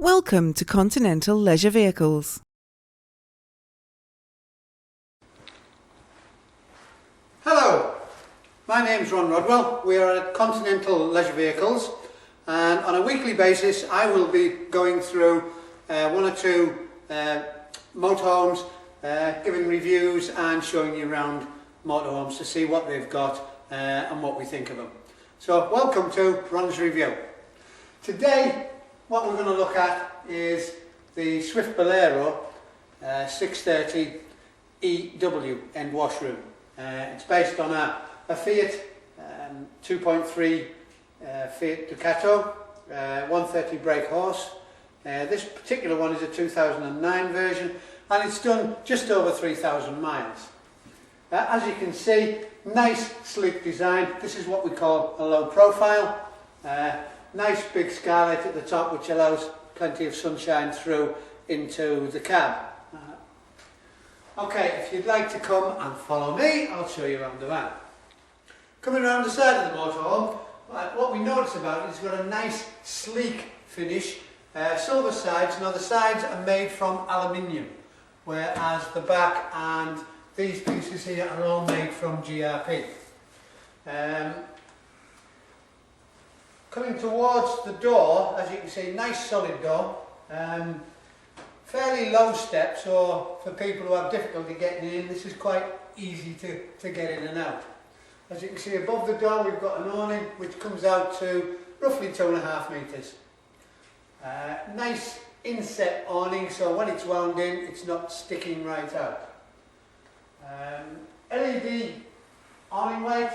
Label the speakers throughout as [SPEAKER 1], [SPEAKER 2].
[SPEAKER 1] Welcome to Continental Leisure Vehicles.
[SPEAKER 2] Hello, my name's Ron Rodwell. We are at Continental Leisure Vehicles, and on a weekly basis I will be going through one or two motorhomes, giving reviews and showing you around motorhomes to see what they've got and what we think of them. So welcome to Ron's Review. Today what we're going to look at is the Swift Bolero 630EW end washroom. It's based on a Fiat 2.3 Fiat Ducato, 130 brake horse. This particular one is a 2009 version and it's done just over 3,000 miles. As you can see, nice sleek design. This is what we call a low profile. Nice big skylight at the top which allows plenty of sunshine through into the cab. Okay, if you'd like to come and follow me, I'll show you around the van. Coming around the side of the motorhome, what we notice about it is it's got a nice sleek finish, silver sides. Now the sides are made from aluminium, whereas the back and these pieces here are all made from GRP. Coming towards the door, as you can see, nice solid door. Fairly low step, so for people who have difficulty getting in, this is quite easy to get in and out. As you can see above the door we've got an awning which comes out to roughly 2.5 metres. Nice inset awning, so when it's wound in it's not sticking right out. LED awning light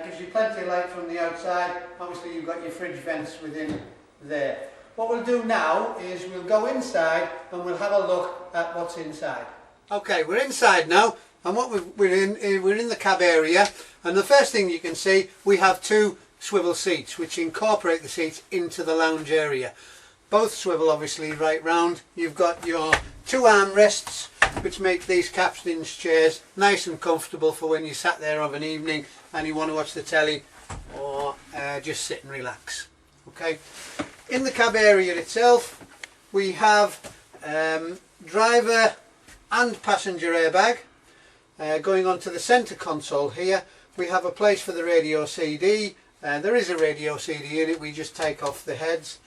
[SPEAKER 2] gives you plenty of light from the outside. Obviously you've got your fridge vents within there. What we'll do now is we'll go inside and we'll have a look at what's inside. Okay, we're inside now, and what we're in the cab area, and the first thing you can see, we have two swivel seats which incorporate the seats into the lounge area. Both swivel obviously right round. You've got your two armrests which make these captain's chairs nice and comfortable for when you sat there of an evening and you want to watch the telly or just sit and relax. Okay. In the cab area itself we have driver and passenger airbag. Going on to the centre console here we have a place for the radio CD. There is a radio CD in it, we just take off the heads.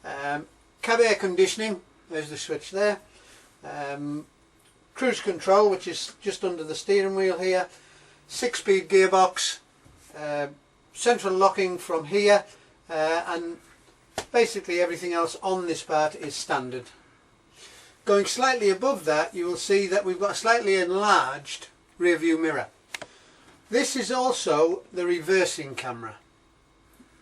[SPEAKER 2] Cab air conditioning, there's the switch there. Cruise control, which is just under the steering wheel here. 6-speed gearbox, central locking from here, and basically everything else on this part is standard. Going slightly above that you will see that we've got a slightly enlarged rear view mirror. This is also the reversing camera,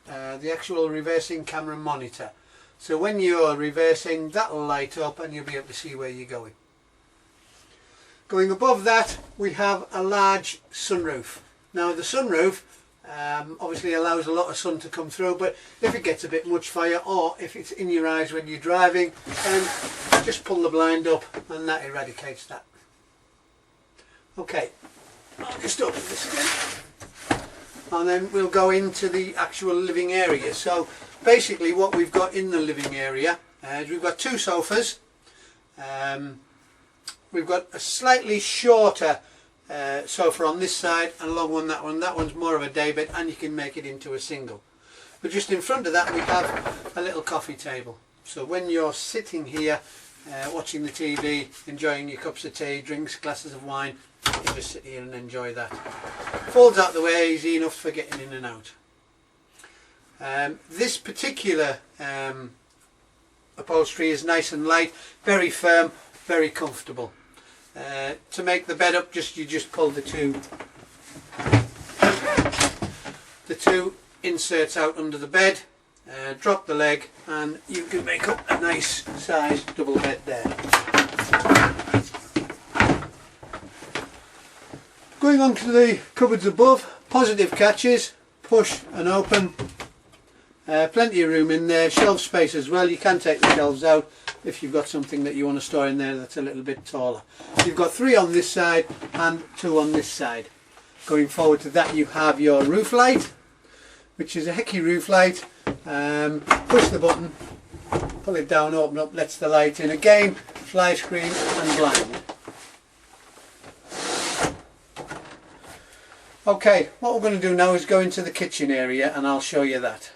[SPEAKER 2] the actual reversing camera monitor. So when you're reversing that'll light up and you'll be able to see where you're going. Going above that we have a large sunroof. Now the sunroof obviously allows a lot of sun to come through, but if it gets a bit much fire or if it's in your eyes when you're driving, then just pull the blind up and that eradicates that. Okay, I'll just open this again and then we'll go into the actual living area. So basically what we've got in the living area is we've got two sofas. We've got a slightly shorter sofa on this side and a long one that one. That one's more of a day bed and you can make it into a single. But just in front of that we have a little coffee table. So when you're sitting here watching the TV, enjoying your cups of tea, drinks, glasses of wine, you just sit here and enjoy that. Folds out the way, easy enough for getting in and out. This particular upholstery is nice and light, very firm, very comfortable. To make the bed up, you just pull the two inserts out under the bed, drop the leg and you can make up a nice sized double bed there. Going on to the cupboards above, positive catches, push and open. Plenty of room in there, shelf space as well. You can take the shelves out if you've got something that you want to store in there that's a little bit taller. You've got 3 on this side and 2 on this side. Going forward to that you have your roof light, which is a Hickey roof light. Push the button pull it down, open up, lets the light in. Again, fly screen and blind. Okay, what we're going to do now is go into the kitchen area and I'll show you that.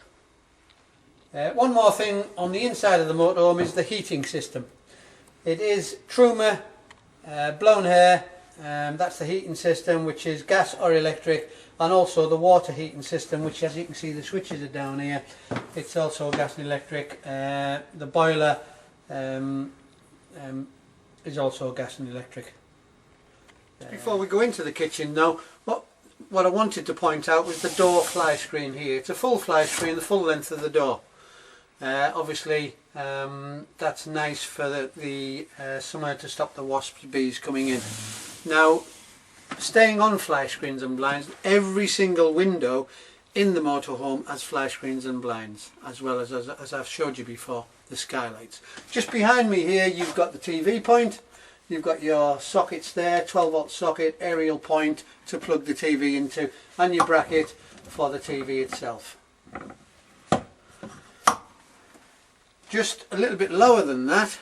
[SPEAKER 2] One more thing on the inside of the motorhome is the heating system. It is Truma blown air, that's the heating system, which is gas or electric, and also the water heating system, which, as you can see, the switches are down here. It's also gas and electric. The boiler is also gas and electric. Before we go into the kitchen now, what I wanted to point out was the door fly screen here. It's a full fly screen, the full length of the door. Obviously that's nice for the summer, to stop the wasps, bees coming in. Now, staying on fly screens and blinds, every single window in the motorhome has fly screens and blinds, as well as I've showed you before, the skylights. Just behind me here you've got the TV point, you've got your sockets there, 12-volt socket, aerial point to plug the TV into, and your bracket for the TV itself. Just a little bit lower than that,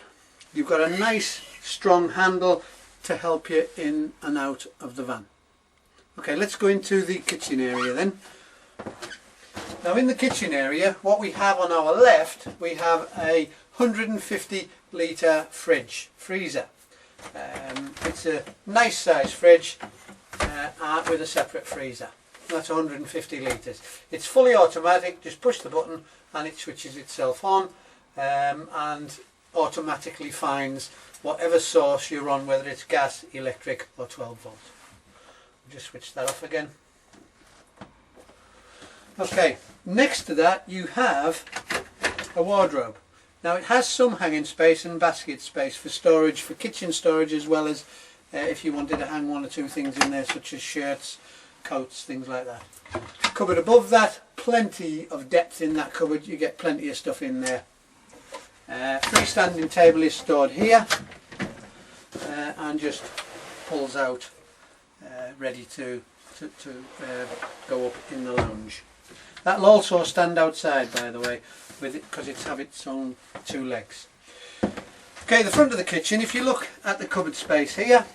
[SPEAKER 2] you've got a nice strong handle to help you in and out of the van. Okay, let's go into the kitchen area then. Now, in the kitchen area, what we have on our left, we have a 150 litre freezer. It's a nice size fridge with a separate freezer. That's 150 litres. It's fully automatic, just push the button and it switches itself on and automatically finds whatever source you're on, whether it's gas, electric or 12 volt. Just switch that off again. Okay, next to that you have a wardrobe. Now, it has some hanging space and basket space for storage, for kitchen storage, as well as if you wanted to hang one or two things in there, such as shirts, coats, things like that. Cupboard above that, plenty of depth in that cupboard, you get plenty of stuff in there. Freestanding table is stored here and just pulls out ready to go up in the lounge. That'll also stand outside, by the way, with it, because it's have its own two legs. Okay, the front of the kitchen, if you look at the cupboard space here,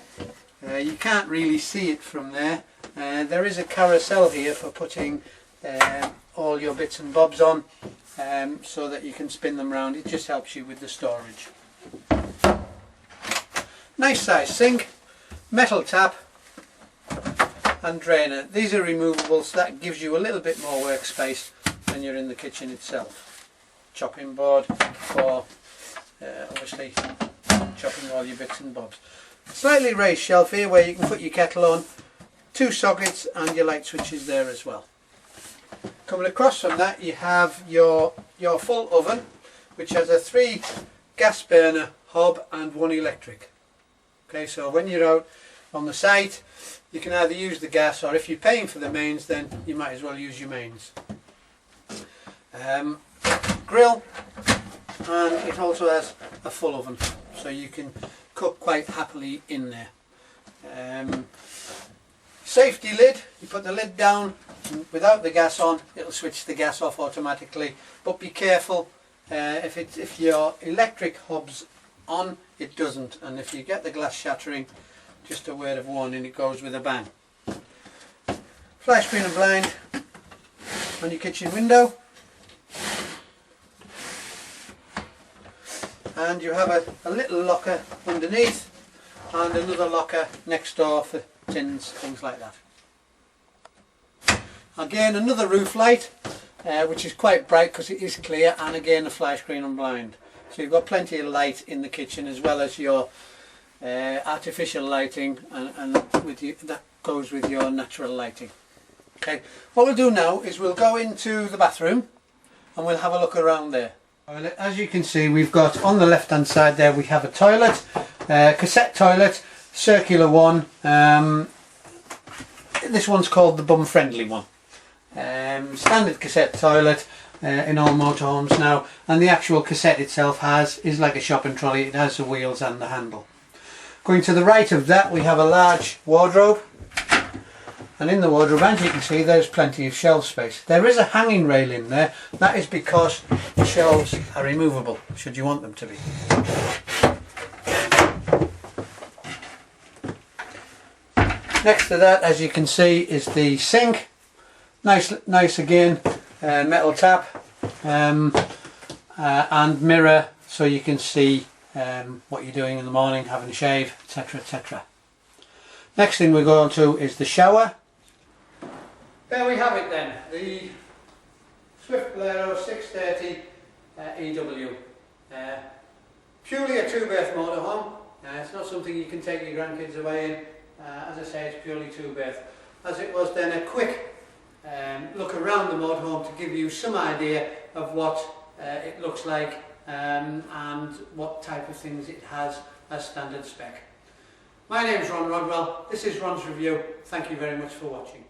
[SPEAKER 2] you can't really see it from there. There is a carousel here for putting all your bits and bobs on, so that you can spin them round. It just helps you with the storage. Nice size sink, metal tap and drainer. These are removable, so that gives you a little bit more workspace when you're in the kitchen itself. Chopping board for obviously chopping all your bits and bobs. Slightly raised shelf here where you can put your kettle on, two sockets and your light switches there as well. Coming across from that you have your full oven, which has a 3 gas burner hob and 1 electric. Okay, so when you're out on the site you can either use the gas, or if you're paying for the mains then you might as well use your mains. Grill, and it also has a full oven, so you can cook quite happily in there. Safety lid, you put the lid down, without the gas on it'll switch the gas off automatically, but be careful, if your electric hob's on it doesn't, and if you get the glass shattering, just a word of warning, it goes with a bang. Fly screen and blind on your kitchen window, and you have a little locker underneath and another locker next door for tins, things like that. Again, another roof light, which is quite bright because it is clear, and again a fly screen and blind. So you've got plenty of light in the kitchen, as well as your artificial lighting, and that goes with your natural lighting. Okay, what we'll do now is we'll go into the bathroom and we'll have a look around there. As you can see, we've got on the left hand side there we have a toilet, cassette toilet, circular one. This one's called the bum friendly one. Standard cassette toilet in all motorhomes now, and the actual cassette itself is like a shopping trolley. It has the wheels and the handle. Going to the right of that we have a large wardrobe, And in the wardrobe, as you can see, there's plenty of shelf space. There is a hanging rail in there. That is because the shelves are removable, should you want them to be. Next to that, as you can see, is the sink. Nice again, metal tap and mirror, so you can see what you're doing in the morning, having a shave, etc, etc. Next thing we go on to is the shower. There we have it then, the Swift Bolero 630EW. Purely a two-berth motorhome. It's not something you can take your grandkids away in. As I say, it's purely two-berth. As it was then a quick look around the motorhome to give you some idea of what it looks like and what type of things it has as standard spec. My name is Ron Rodwell. This is Ron's Review. Thank you very much for watching.